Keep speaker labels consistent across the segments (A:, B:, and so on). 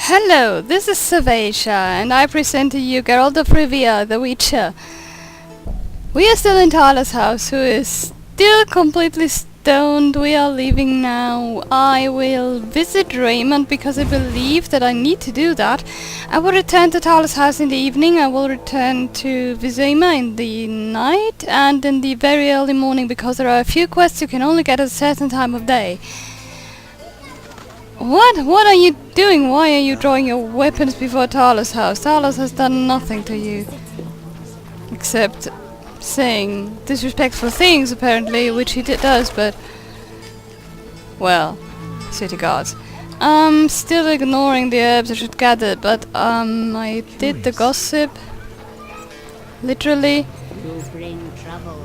A: Hello, this is Savasia, and I present to you Geralt of Rivia, the Witcher. We are still in Tala's house, who is still completely stoned. We are leaving now. I will visit Raymond because I believe that I need to do that. I will return to Tala's house in the evening. I will return to Vizima in the night and in the very early morning because there are a few quests you can only get at a certain time of day. What are you doing? Why are you drawing your weapons before Tala's house? Talos has done nothing to you. Except saying disrespectful things, apparently, which he does, but... well, city gods. I'm still ignoring the herbs I should gather, but I did the gossip. Literally.
B: You bring trouble.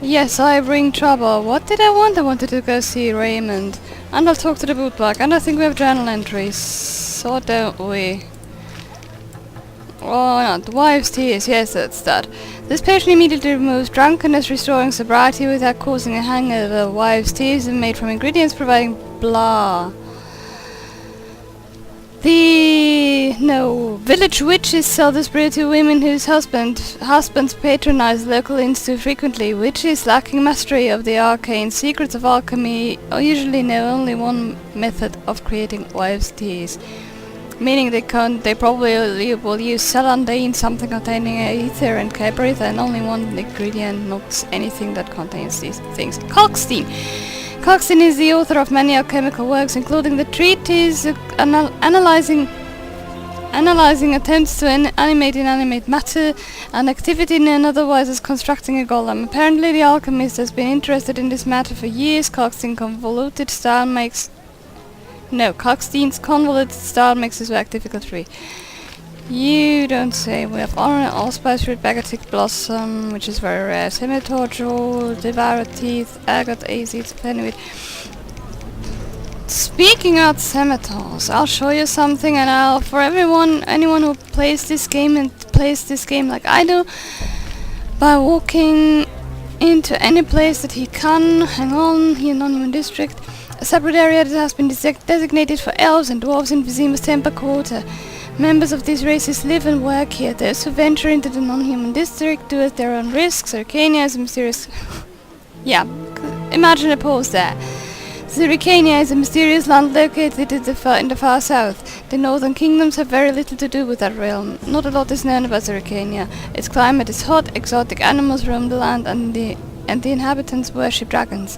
A: Yes, I bring trouble. What did I want? I wanted to go see Raymond. And I'll talk to the bootbag. And I think we have journal entries. Or don't we? Oh, not. Wives' tears. Yes, that's that. This potion immediately removes drunkenness, restoring sobriety without causing a hangover. Wives' tears are made from ingredients providing blah. Village witches sell this brew to women whose husbands patronize local inns too frequently. Witches lacking mastery of the arcane secrets of alchemy usually know only one method of creating wives' teas, meaning they probably will use celandine, something containing ether and cabritha, and only one ingredient, not anything that contains these things. Kalkstein. Kalkstein is the author of many alchemical works, including the treatise analyzing attempts to animate inanimate matter and activity known otherwise as constructing a golem. Apparently the alchemist has been interested in this matter for years. Kalkstein's convoluted style makes his work difficult to read. You don't say. We have allspice root, bagatic blossom, which is very rare, scimitar jewel, devoured teeth, agate, azids, fenweed. Speaking of scimitars, I'll show you something, and for anyone who plays this game like I do, by walking into any place that he can, hang on, here in non-human district, a separate area that has been designated for elves and dwarves in Vizima's Temple Quarter. Members of these races live and work here. Those who venture into the non-human district do at their own risk. Zericania is a mysterious... yeah, imagine a pause there. Zericania is a mysterious land located in the far south. The northern kingdoms have very little to do with that realm. Not a lot is known about Zericania. Its climate is hot, exotic animals roam the land, and the inhabitants worship dragons.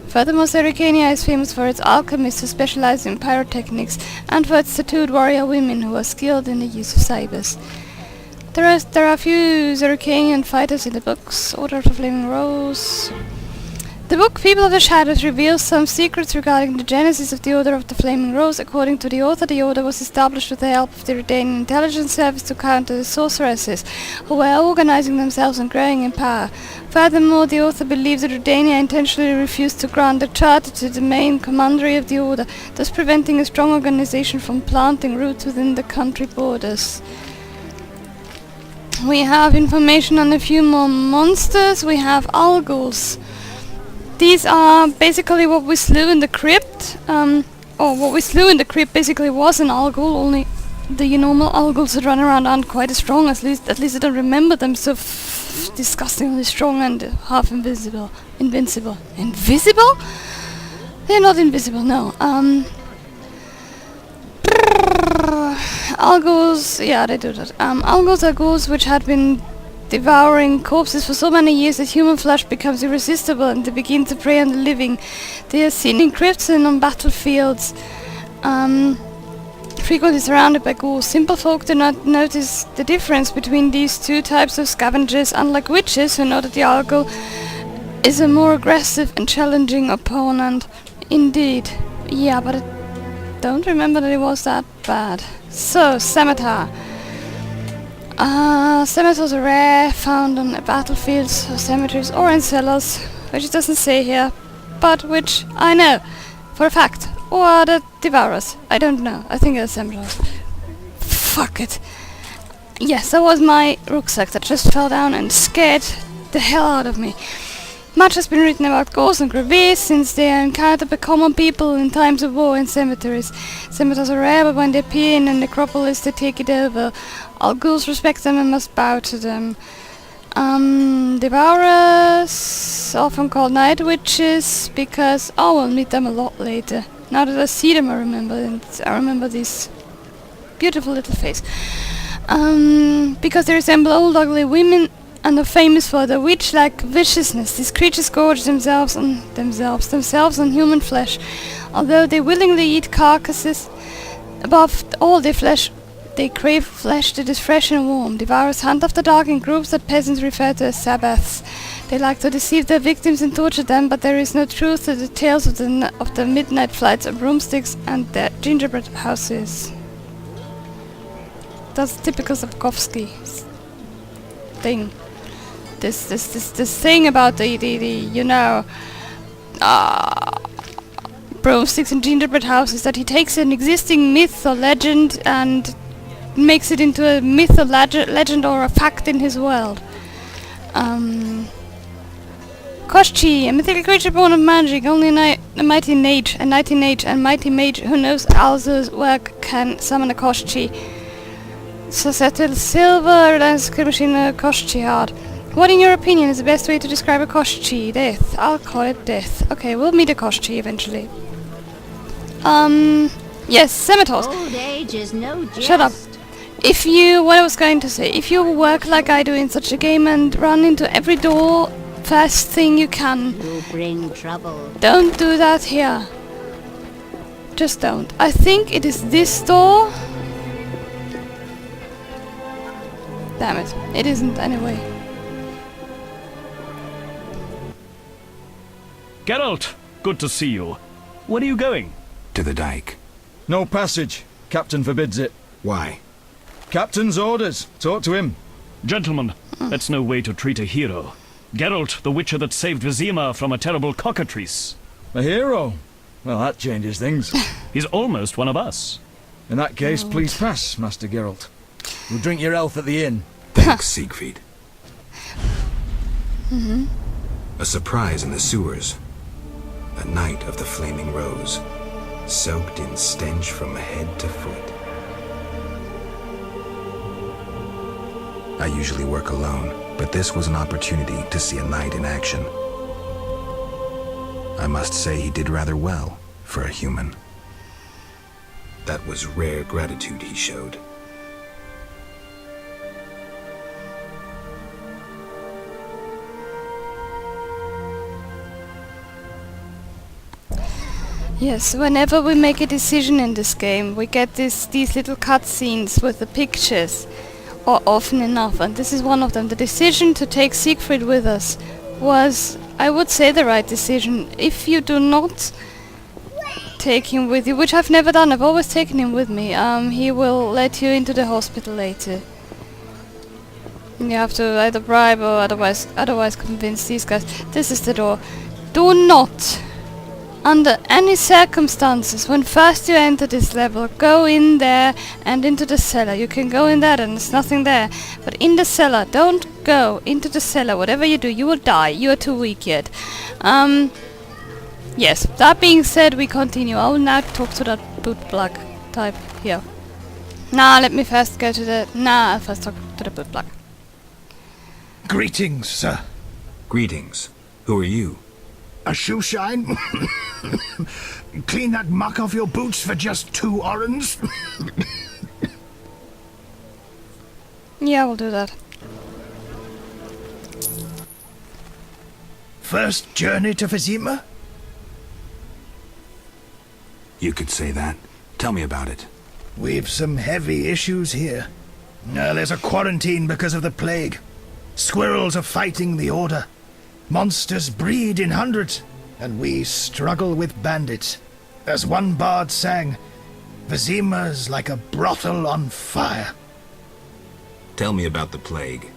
A: Furthermore, Zericania is famous for its alchemists who specialize in pyrotechnics, and for its tattooed warrior women who are skilled in the use of sabers. There are a few Zericanian fighters in the books. Order of the Flaming Rose. The book People of the Shadows reveals some secrets regarding the genesis of the Order of the Flaming Rose. According to the author, the order was established with the help of the Redanian intelligence service to counter the sorceresses, who were organizing themselves and growing in power. Furthermore, the author believes that Redania intentionally refused to grant a charter to the main commandery of the order, thus preventing a strong organization from planting roots within the country borders. We have information on a few more monsters. We have Alguls. These are basically what we slew in the crypt. What we slew in the crypt basically was an Algul, only the normal Alguls that run around aren't quite as strong. At least I don't remember them so disgustingly strong and half invincible. Invisible? They're not invisible, no. Alguls, yeah, they do that. Alguls are ghouls which had been devouring corpses for so many years that human flesh becomes irresistible and they begin to prey on the living. They are seen in crypts and on battlefields, frequently surrounded by ghouls. Simple folk do not notice the difference between these two types of scavengers, unlike witches who know that the Algul is a more aggressive and challenging opponent. Indeed. Yeah, but I don't remember that it was that bad. So, scimitar. Scimitars are rare, found on battlefields, or cemeteries, or in cellars, which it doesn't say here, but which I know for a fact. Or are the devourers? I don't know. I think it's scimitars. Fuck it. Yes, that was my rucksack that just fell down and scared the hell out of me. Much has been written about ghosts and graves since they are encountered by common people in times of war in cemeteries. Cemeteries are rare, but when they appear in a necropolis they take it over. All ghouls respect them and must bow to them. Devourers, often called night witches, because we'll meet them a lot later. Now that I see them, I remember this beautiful little face. Because they resemble old ugly women and are famous for their witch-like viciousness. These creatures gorge themselves on human flesh. Although they willingly eat carcasses, above all their flesh, they crave flesh that is fresh and warm. Devourers hunt after dark in groups that peasants refer to as Sabbaths. They like to deceive their victims and torture them, but there is no truth to the tales of the midnight flights of broomsticks and their gingerbread houses. That's typical Sapkowski thing. This thing about the broomsticks and gingerbread houses, that he takes an existing myth or legend and makes it into a myth or legend or a fact in his world. Koshchi, a mythical creature born of magic. Only a mighty mage who knows Alzo's work can summon a Koshchi. So settle silver and machine a Koshchi heart. What in your opinion is the best way to describe a Koshchi? Death. I'll call it death. Okay, we'll meet a Koshchi eventually. Yes, Scemitars.
B: Old age is no jest.
A: Shut up. What I was going to say, if you work like I do in such a game and run into every door first thing you can,
B: You bring trouble.
A: don't do that here. Just don't. I think it is this door. Damn it. It isn't anyway.
C: Geralt, good to see you. Where are you going?
D: To the dike.
E: No passage. Captain forbids it.
D: Why?
E: Captain's orders. Talk to him.
C: Gentlemen, that's no way to treat a hero. Geralt, the witcher that saved Vizima from a terrible cockatrice.
E: A hero? Well, that changes things.
C: He's almost one of us.
E: In that case, please pass, Master Geralt. We'll drink your health at the inn.
D: Thanks, Siegfried. A surprise in the sewers. A night of the flaming rose, soaked in stench from head to foot. I usually work alone, but this was an opportunity to see a knight in action. I must say he did rather well for a human. That was rare gratitude he showed.
A: Yes, whenever we make a decision in this game, we get these little cutscenes with the pictures, or often enough, and this is one of them. The decision to take Siegfried with us was, I would say, the right decision. If you do not take him with you, which I've never done, I've always taken him with me, he will let you into the hospital later. You have to either bribe or otherwise convince these guys. This is the door. Do not, under any circumstances, when first you enter this level, go in there and into the cellar. You can go in there and there's nothing there. But in the cellar, don't go into the cellar. Whatever you do, you will die. You are too weak yet. Yes, that being said, we continue. I will now talk to that bootplug type here. Let me first go to the... I'll first talk to the bootplug.
F: Greetings, sir.
D: Greetings. Who are you?
F: A shoe shine? Clean that muck off your boots for just 2 orens?
A: Yeah, we'll do that.
F: First journey to Vizima?
D: You could say that. Tell me about it.
F: We've some heavy issues here. There's a quarantine because of the plague. Squirrels are fighting the Order. Monsters breed in hundreds, and we struggle with bandits. As one bard sang, Vizima's like a brothel on fire.
D: Tell me about the plague.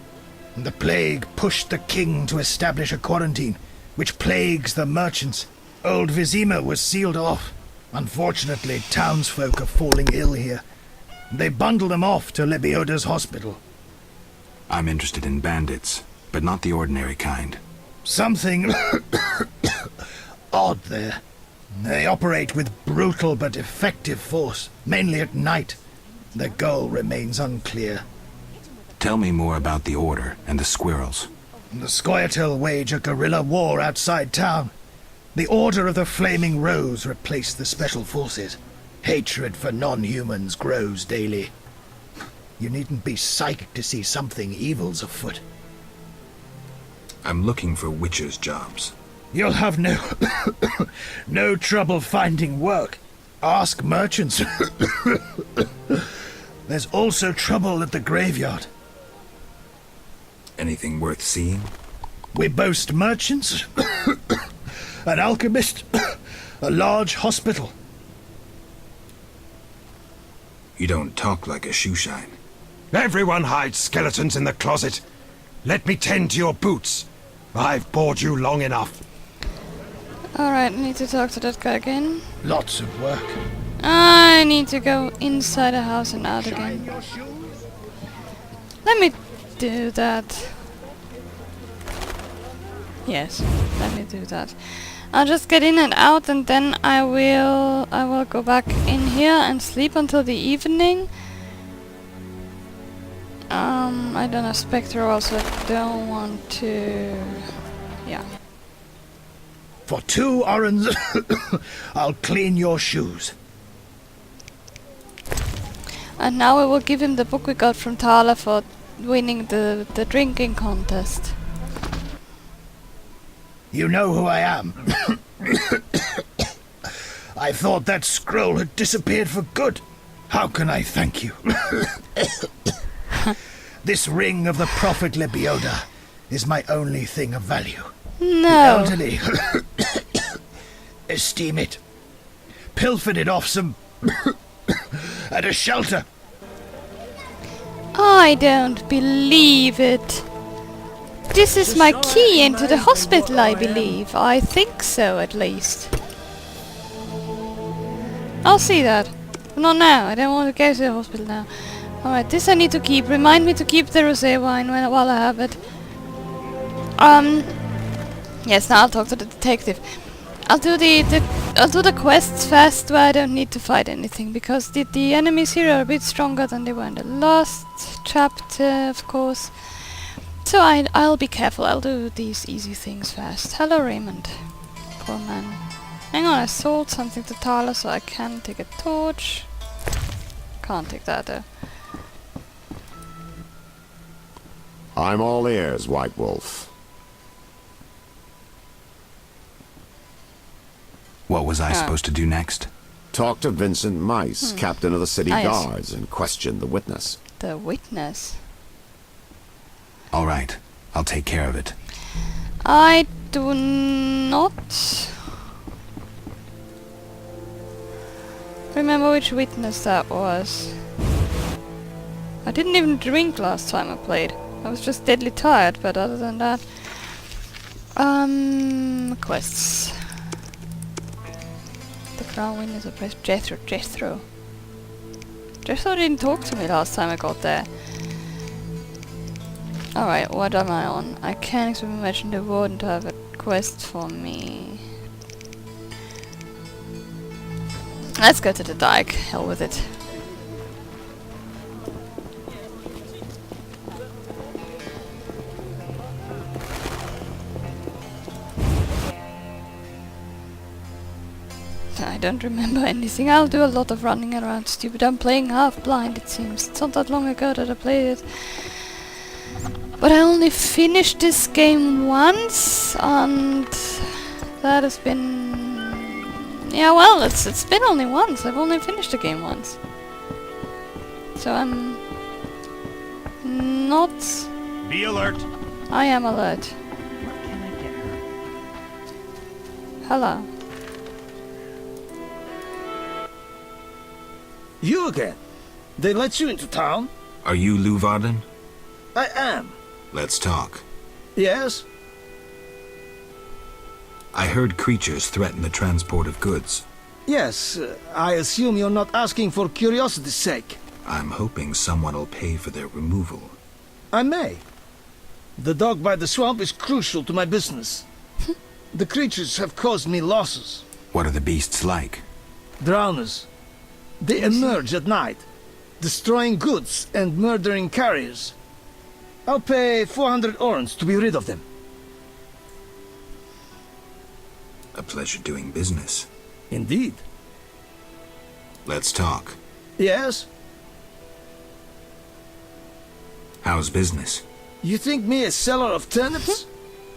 F: The plague pushed the king to establish a quarantine, which plagues the merchants. Old Vizima was sealed off. Unfortunately, townsfolk are falling ill here. They bundle them off to Lebioda's hospital.
D: I'm interested in bandits, but not the ordinary kind.
F: Something odd there. They operate with brutal but effective force, mainly at night. Their goal remains unclear.
D: Tell me more about the Order and the squirrels.
F: The Scoia'tael wage a guerrilla war outside town. The Order of the Flaming Rose replaced the Special Forces. Hatred for non-humans grows daily. You needn't be psychic to see something evil's afoot.
D: I'm looking for witches' jobs.
F: You'll have no trouble finding work. Ask merchants. There's also trouble at the graveyard.
D: Anything worth seeing?
F: We boast merchants, an alchemist, a large hospital.
D: You don't talk like a shoeshine.
G: Everyone hides skeletons in the closet. Let me tend to your boots. I've bored you long enough.
A: Alright, I need to talk to that guy again.
F: Lots of work.
A: I need to go inside the house and out again. Let me do that. Yes, let me do that. I'll just get in and out, and then I will go back in here and sleep until the evening. I don't have Spectral, so I don't want to... yeah.
F: For 2 orens, I'll clean your shoes.
A: And now we will give him the book we got from Thala for winning the drinking contest.
F: You know who I am. I thought that scroll had disappeared for good. How can I thank you? This ring of the Prophet Lebioda is my only thing of value. The
A: No.
F: elderly esteem it. Pilfered it off some at a shelter.
A: I don't believe it. This is my key into the hospital, I believe. I think so, at least. I'll see that. Not now. I don't want to go to the hospital now. Alright, this I need to keep. Remind me to keep the rosé wine while I have it. Yes, now I'll talk to the detective. I'll do the quests fast where I don't need to fight anything, because the enemies here are a bit stronger than they were in the last chapter, of course. So I'll be careful. I'll do these easy things fast. Hello, Raymond. Poor man. Hang on, I sold something to Thala, so I can take a torch. Can't take that though.
H: I'm all ears, White Wolf.
D: What was I supposed to do next?
H: Talk to Vincent Mice, captain of the city
A: Yes.
H: guards, and question the witness.
A: The witness.
D: All right, I'll take care of it.
A: I do not remember which witness that was. I didn't even drink last time I played. I was just deadly tired, but other than that... quests. The crown witness oppressed Jethro. Jethro didn't talk to me last time I got there. Alright, what am I on? I can't even imagine the warden to have a quest for me. Let's go to the dike. Hell with it. I don't remember anything. I'll do a lot of running around stupid. I'm playing half blind, it seems. It's not that long ago that I played it. But I only finished this game once, and that has been... yeah, well, it's been only once. I've only finished the game once. So I'm not...
G: Be alert.
A: I am alert. Hello.
I: You again? They let you into town?
D: Are you Lou Varden?
I: I am.
D: Let's talk.
I: Yes?
D: I heard creatures threaten the transport of goods.
I: Yes, I assume you're not asking for curiosity's sake.
D: I'm hoping someone will pay for their removal.
I: I may. The dog by the swamp is crucial to my business. The creatures have caused me losses.
D: What are the beasts like?
I: Drowners. They emerge at night, destroying goods and murdering carriers. I'll pay 400 orens to be rid of them.
D: A pleasure doing business.
I: Indeed.
D: Let's talk.
I: Yes?
D: How's business?
I: You think me a seller of turnips?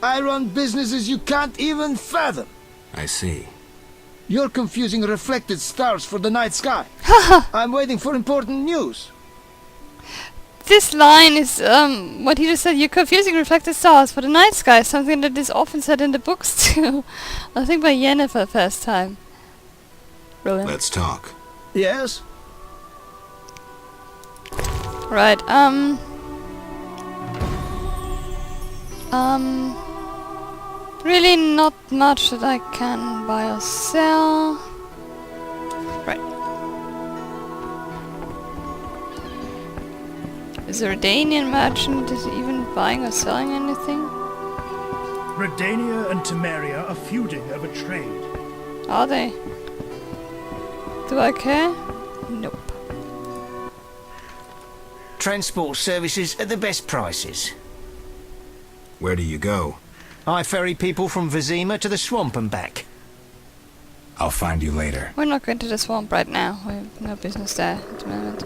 I: I run businesses you can't even fathom.
D: I see.
I: You're confusing reflected stars for the night sky. I'm waiting for important news.
A: This line is what he just said. You're confusing reflected stars for the night sky. Something that is often said in the books too. I think by Yennefer for the first time. Brilliant.
D: Let's talk.
I: Yes?
A: Right. Really not much that I can buy or sell. Right. Is the Redanian merchant is he even buying or selling anything?
F: Redania and Temeria are feuding over trade.
A: Are they? Do I care? Nope.
J: Transport services at the best prices.
D: Where do you go?
J: I ferry people from Vizima to the swamp and back.
D: I'll find you later.
A: We're not going to the swamp right now. We have no business there at the moment.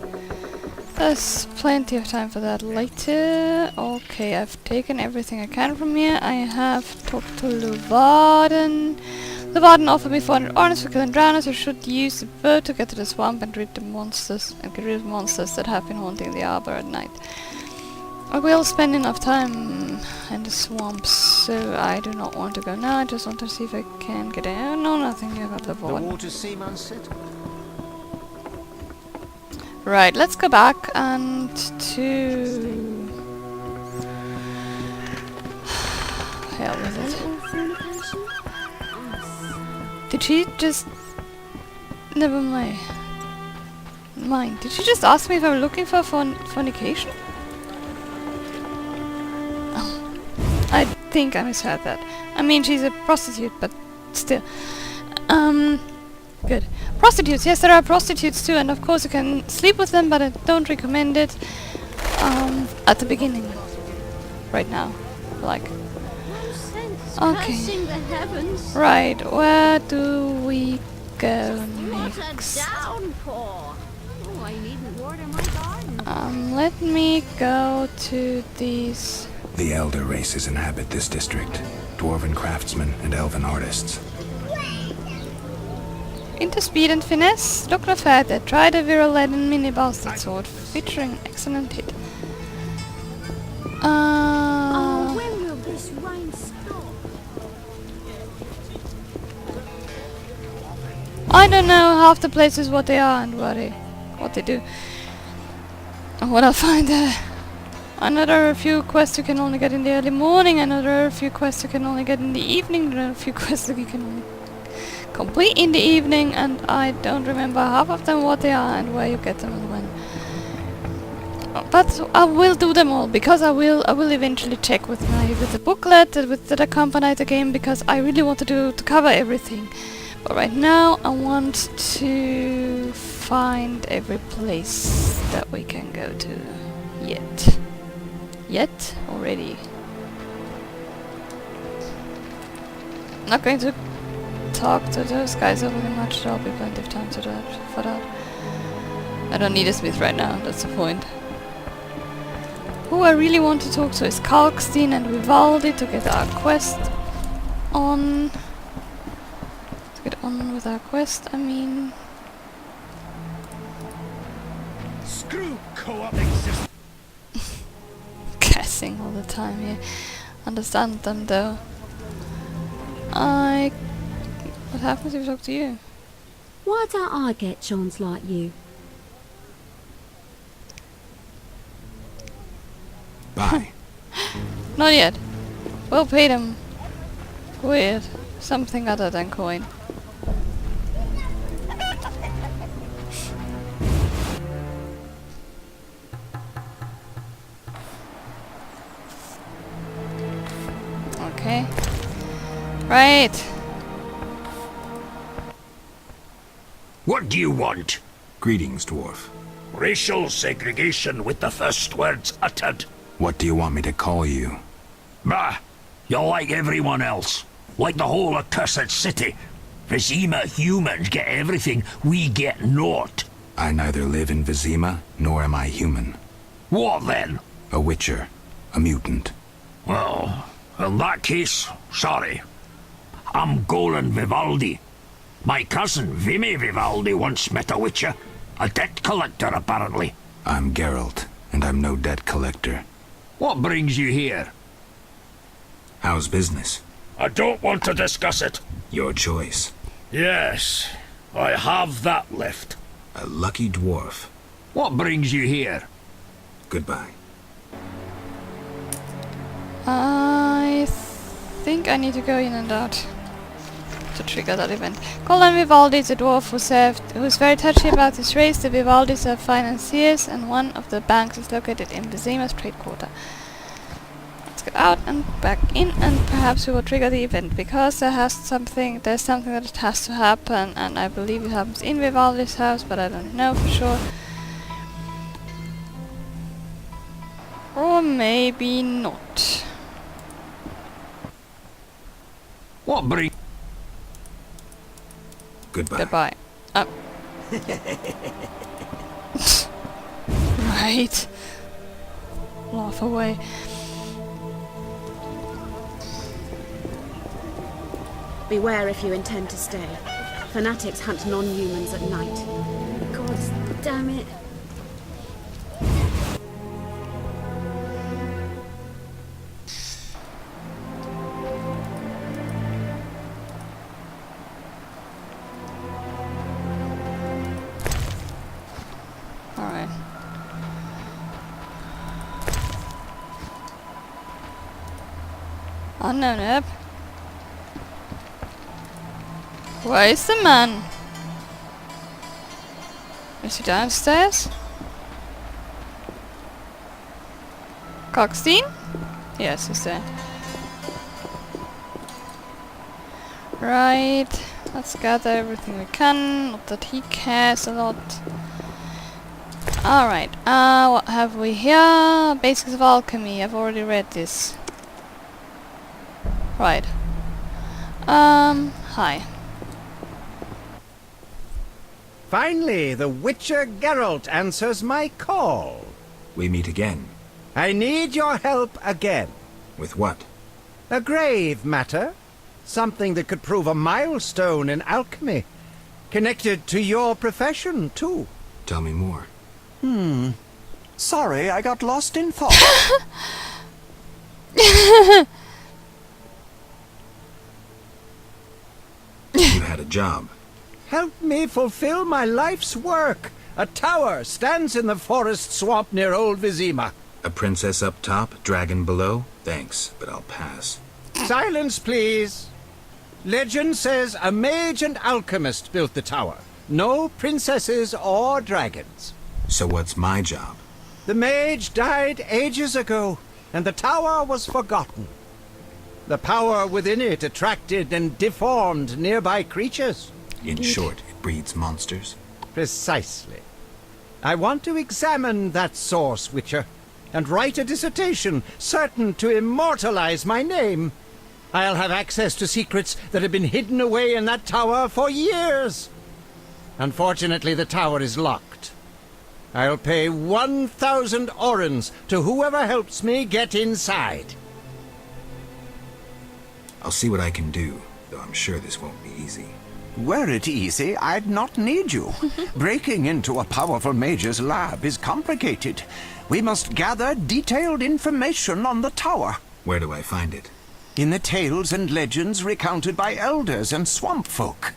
A: There's plenty of time for that later. Okay, I've taken everything I can from here. I have talked to Luvarden. Luvarden offered me 400 ornaments for killing drowners. I should use the boat to get to the swamp and rid the monsters and get rid of monsters that have been haunting the arbor at night. I will spend enough time in the swamps, so I do not want to go now. I just want to see if I can get in. Oh, no, nothing. I got the
J: The
A: water.
J: waters seem unsettled.
A: Right, let's go back and to... Hell with it. Did she just... Never mind. Did she just ask me if I'm looking for fornication? Oh, I think I misheard that. I mean, she's a prostitute, but still. Good. Prostitutes, yes, there are prostitutes too, and of course you can sleep with them, but I don't recommend it at the beginning. Right now. Like. Okay.
B: Cursing the heavens.
A: Right, where do we go
B: What a
A: next?
B: downpour! Oh, I needn't water my garden.
A: Let me go to these...
D: The elder races inhabit this district. Dwarven craftsmen and elven artists.
A: Into speed and finesse. Look no further. Try the viral-laden mini bastard sword, featuring excellent hit.
B: Oh, when will this rain stop?
A: I don't know half the places what they are and what they do. And what I'll find there. Another few quests you can only get in the early morning, another few quests you can only get in the evening, another few quests that you can only complete in the evening, and I don't remember half of them what they are and where you get them and when. But I will do them all, because I will eventually check with the booklet that accompanied the game, because I really want to cover everything. But right now I want to find every place that we can go to yet already. Not going to talk to those guys overly much. There'll be plenty of time for that. I don't need a smith right now, that's the point. Who I really want to talk to is Kalkstein and Vivaldi to get our quest on. To get on with our quest, I mean...
F: Screw co-op existence.
A: Guessing all the time here. Understand them though. What happens if I talk to you?
K: Why don't I get Johns like you?
D: Bye.
A: Not yet. We'll pay them with something other than coin. Right.
L: What do you want?
D: Greetings, dwarf.
L: Racial segregation with the first words uttered.
D: What do you want me to call you?
L: Bah! You're like everyone else. Like the whole accursed city. Vizima humans get everything, we get naught.
D: I neither live in Vizima, nor am I human.
L: What then?
D: A witcher. A mutant.
L: Well, in that case, sorry. I'm Golan Vivaldi. My cousin, Vimy Vivaldi, once met a witcher. A debt collector, apparently.
D: I'm Geralt, and I'm no debt collector.
L: What brings you here?
D: How's business?
L: I don't want to discuss it.
D: Your choice.
L: Yes, I have that left.
D: A lucky dwarf.
L: What brings you here?
D: Goodbye.
A: I think I need to go in and out to trigger that event. Golan Vivaldi is a dwarf who's very touchy about his race. The Vivaldis are financiers, and one of the banks is located in Vizima's trade quarter. Let's get out and back in, and perhaps we will trigger the event, because there's something that has to happen, and I believe it happens in Vivaldi's house, but I don't know for sure. Or maybe not.
L: What bring?
D: Goodbye.
A: Goodbye. Right. Laugh away.
K: Beware if you intend to stay. Fanatics hunt non-humans at night. God damn it.
A: Alright. Unknown herb. Where is the man? Is he downstairs? Kalkstein? Yes, he's there. Right. Let's gather everything we can. Not that he cares a lot. Alright. What have we here? Basics of Alchemy. I've already read this. Right. Hi.
J: Finally, the Witcher Geralt answers my call.
D: We meet again.
J: I need your help again.
D: With what?
J: A grave matter. Something that could prove a milestone in alchemy. Connected to your profession, too.
D: Tell me more.
J: Sorry, I got lost in thought.
D: You had a job.
J: Help me fulfill my life's work. A tower stands in the forest swamp near Old Vizima.
D: A princess up top, dragon below? Thanks, but I'll pass.
J: Silence, please. Legend says a mage and alchemist built the tower. No princesses or dragons.
D: So what's my job?
J: The mage died ages ago, and the tower was forgotten. The power within it attracted and deformed nearby creatures.
D: In short, it breeds monsters?
J: Precisely. I want to examine that source, Witcher, and write a dissertation certain to immortalize my name. I'll have access to secrets that have been hidden away in that tower for years. Unfortunately, the tower is locked. I'll pay 1,000 orens to whoever helps me get inside.
D: I'll see what I can do, though I'm sure this won't be easy.
M: Were it easy, I'd not need you. Breaking into a powerful mage's lab is complicated. We must gather detailed information on the tower.
D: Where do I find it?
M: In the tales and legends recounted by elders and swamp folk.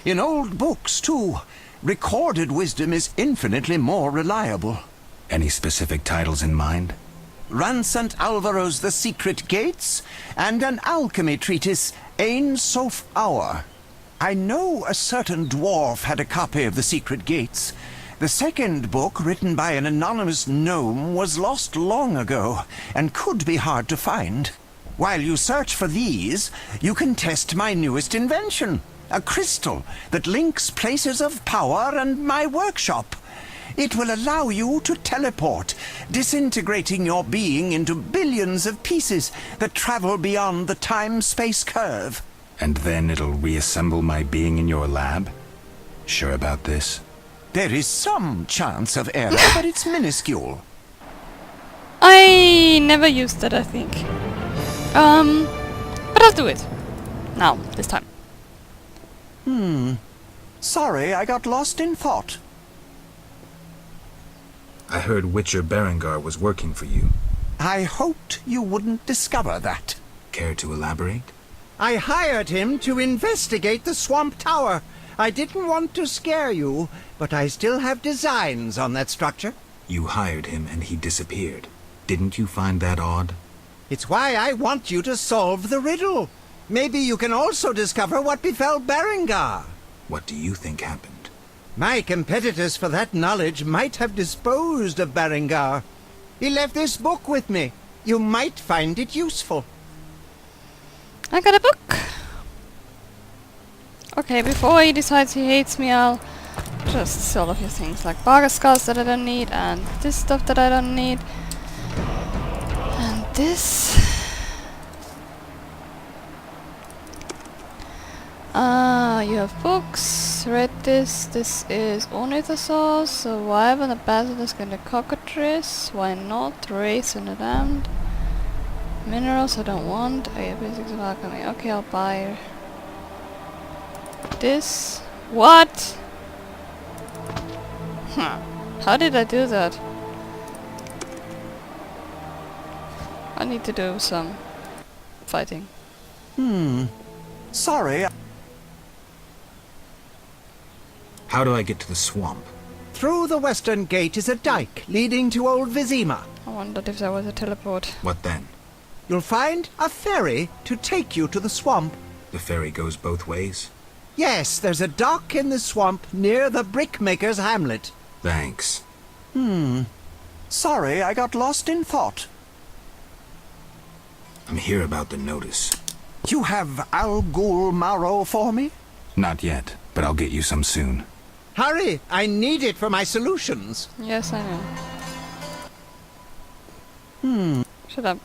M: In old books, too. Recorded wisdom is infinitely more reliable.
D: Any specific titles in mind?
M: Ransant Alvaro's The Secret Gates, and an alchemy treatise, Ain Soph Hour. I know a certain dwarf had a copy of The Secret Gates. The second book, written by an anonymous gnome, was lost long ago, and could be hard to find. While you search for these, you can test my newest invention, a crystal that links places of power and my workshop. It will allow you to teleport, disintegrating your being into billions of pieces that travel beyond the time-space curve.
D: And then it'll reassemble my being in your lab? Sure about this?
M: There is some chance of error, but it's minuscule.
A: I never used that, I think. But I'll do it. Now, this time.
M: Sorry, I got lost in thought.
D: I heard Witcher Berengar was working for you.
M: I hoped you wouldn't discover that.
D: Care to elaborate?
J: I hired him to investigate the Swamp Tower. I didn't want to scare you, but I still have designs on that structure.
D: You hired him and he disappeared. Didn't you find that odd?
J: It's why I want you to solve the riddle. Maybe you can also discover what befell Berengar.
D: What do you think happened?
J: My competitors for that knowledge might have disposed of Berengar. He left this book with me. You might find it useful.
A: I got a book. Okay, before he decides he hates me, I'll just sell a few things like bargain skulls that I don't need, and this stuff that I don't need, and this. You have books. Read this. This is Ornithosaurus. Survival and the basilisk and the cockatrice. Why not? Race and the damned. Minerals I don't want. I have basics of alchemy. Okay, I'll buy this. What? Huh. How did I do that? I need to do some fighting.
M: Sorry.
D: How do I get to the swamp?
J: Through the western gate is a dike leading to Old Vizima.
A: I wondered if there was a teleport.
D: What then?
J: You'll find a ferry to take you to the swamp.
D: The ferry goes both ways?
J: Yes, there's a dock in the swamp near the brickmaker's hamlet.
D: Thanks.
M: Sorry, I got lost in thought.
D: I'm here about the notice.
M: You have Al Ghul marrow for me?
D: Not yet, but I'll get you some soon.
J: Hurry! I need it for my solutions.
A: Yes, I know. Shut up.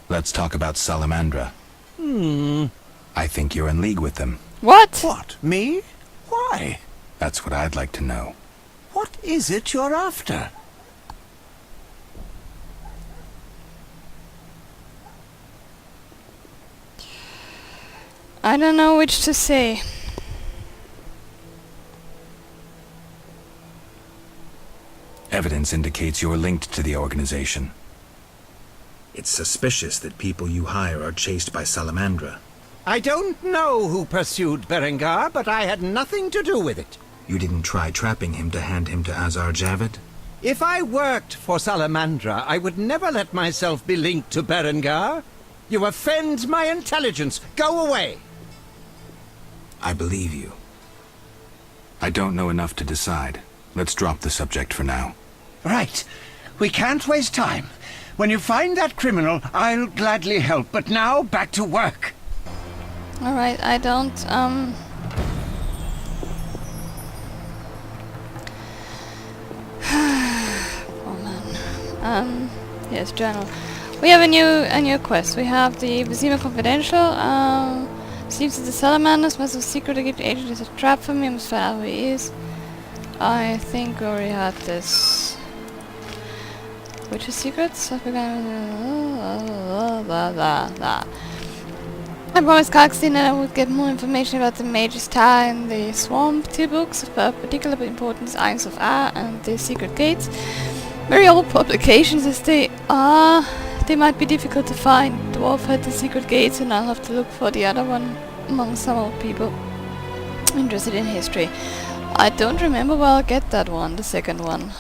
D: Let's talk about Salamandra. I think you're in league with them.
A: What?
M: What, me? Why?
D: That's what I'd like to know.
M: What is it you're after?
A: I don't know which to say.
D: Evidence indicates you're linked to the organization. It's suspicious that people you hire are chased by Salamandra.
J: I don't know who pursued Berengar, but I had nothing to do with it.
D: You didn't try trapping him to hand him to Azar Javid?
J: If I worked for Salamandra, I would never let myself be linked to Berengar. You offend my intelligence. Go away!
D: I believe you. I don't know enough to decide. Let's drop the subject for now.
M: Right. We can't waste time. When you find that criminal, I'll gladly help. But now, back to work.
A: Alright, I don't, oh man. Yes, journal. We have a new quest. We have the Vizima Confidential. Seems that the Salamanders must have secret Egypt agent is a trap for me. I must find out who he is. I think we already had this. Which is secrets? I promised Kalkstein that I would get more information about the Mage's Tower and the Swamp. 2 books of particular importance, Eyes of Ah and the Secret Gates. Very old publications as they are. They might be difficult to find. Dwarf had the Secret Gates and I'll have to look for the other one among some old people interested in history. I don't remember where I'll get that one, the second one.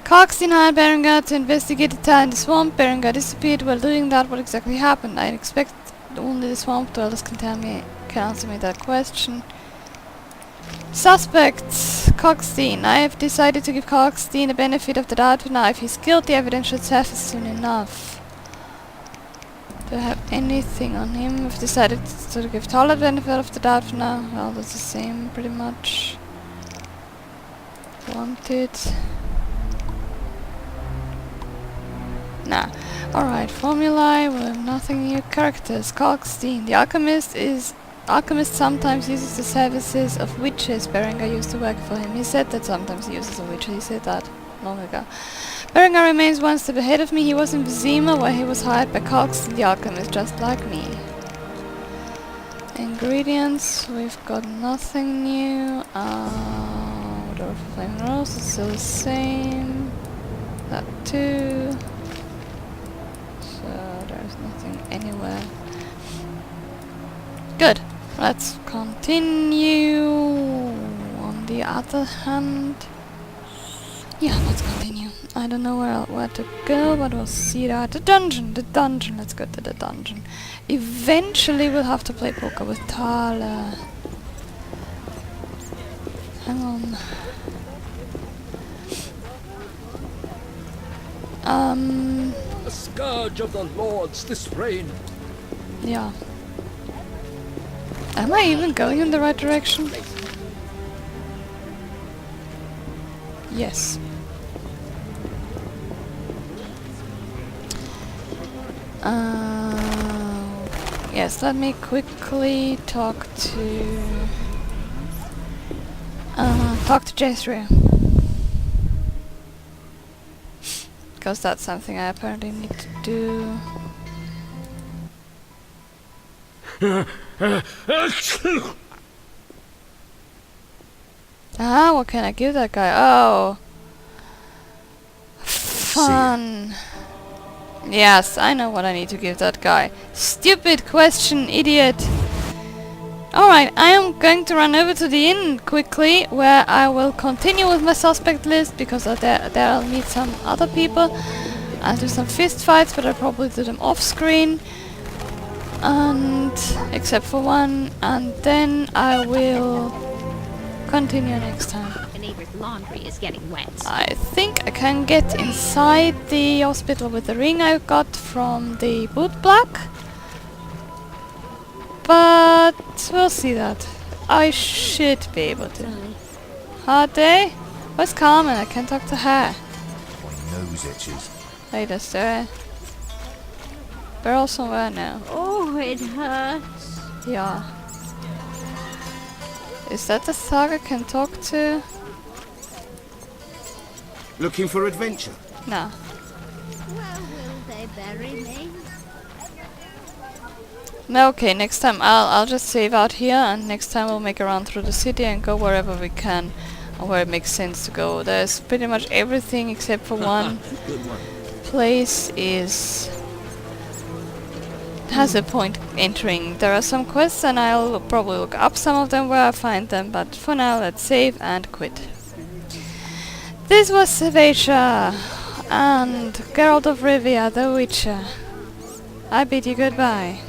A: Kalkstein hired Berengar to investigate the tower in the swamp. Berengar disappeared. While doing that, what exactly happened? I expect only the swamp dwellers can answer me that question. Suspects! Kalkstein. I have decided to give Kalkstein the benefit of the doubt for now. If he's guilty, evidence should surface soon enough. Do I have anything on him? We've decided to give Tyler the benefit of the doubt for now. Well, that's the same, pretty much. Wanted. Nah. Alright, formulae, we have nothing new. Characters. Kalkstein. The alchemist sometimes uses the services of witches. Berengar used to work for him. He said that sometimes he uses a witch. He said that long ago. Berengar remains one step ahead of me. He was in Vizima, where he was hired by Kalkstein the alchemist, just like me. Ingredients, we've got nothing new. Water of Flaming Rose is still the same. That too. So there's nothing anywhere. Good. Let's continue. On the other hand, yeah, let's continue. I don't know where to go, but we'll see that. The dungeon. Let's go to the dungeon. Eventually, we'll have to play poker with Thaler. Hang on.
N: A scourge of the lords, this rain.
A: Yeah. Am I even going in the right direction? Yes. Yes, let me quickly talk to Jethro. Because that's something I apparently need to do. What can I give that guy? Oh! Fun! Yes, I know what I need to give that guy. Stupid question, idiot! Alright, I am going to run over to the inn quickly, where I will continue with my suspect list, because there I'll meet some other people. I'll do some fist fights, but I'll probably do them off screen. And except for one, and then I will continue next time.
B: The neighbor's laundry is getting wet.
A: I think I can get inside the hospital with the ring I got from the boot black. But we'll see that. I should be able to. Hard day? Where's Carmen? I can't talk to her.
D: My nose itches.
A: Wait, is there a barrel somewhere now?
B: Oh, it hurts.
A: Yeah. Is that the thug I can talk to?
O: Looking for adventure?
A: No.
B: Well, will they bury me?
A: No, okay, next time I'll just save out here, and next time we'll make a run through the city and go wherever we can, or where it makes sense to go. There's pretty much everything except for one place has a point entering. There are some quests, and I'll probably look up some of them where I find them, but for now let's save and quit. This was Sevasia and Geralt of Rivia, the Witcher. I bid you goodbye.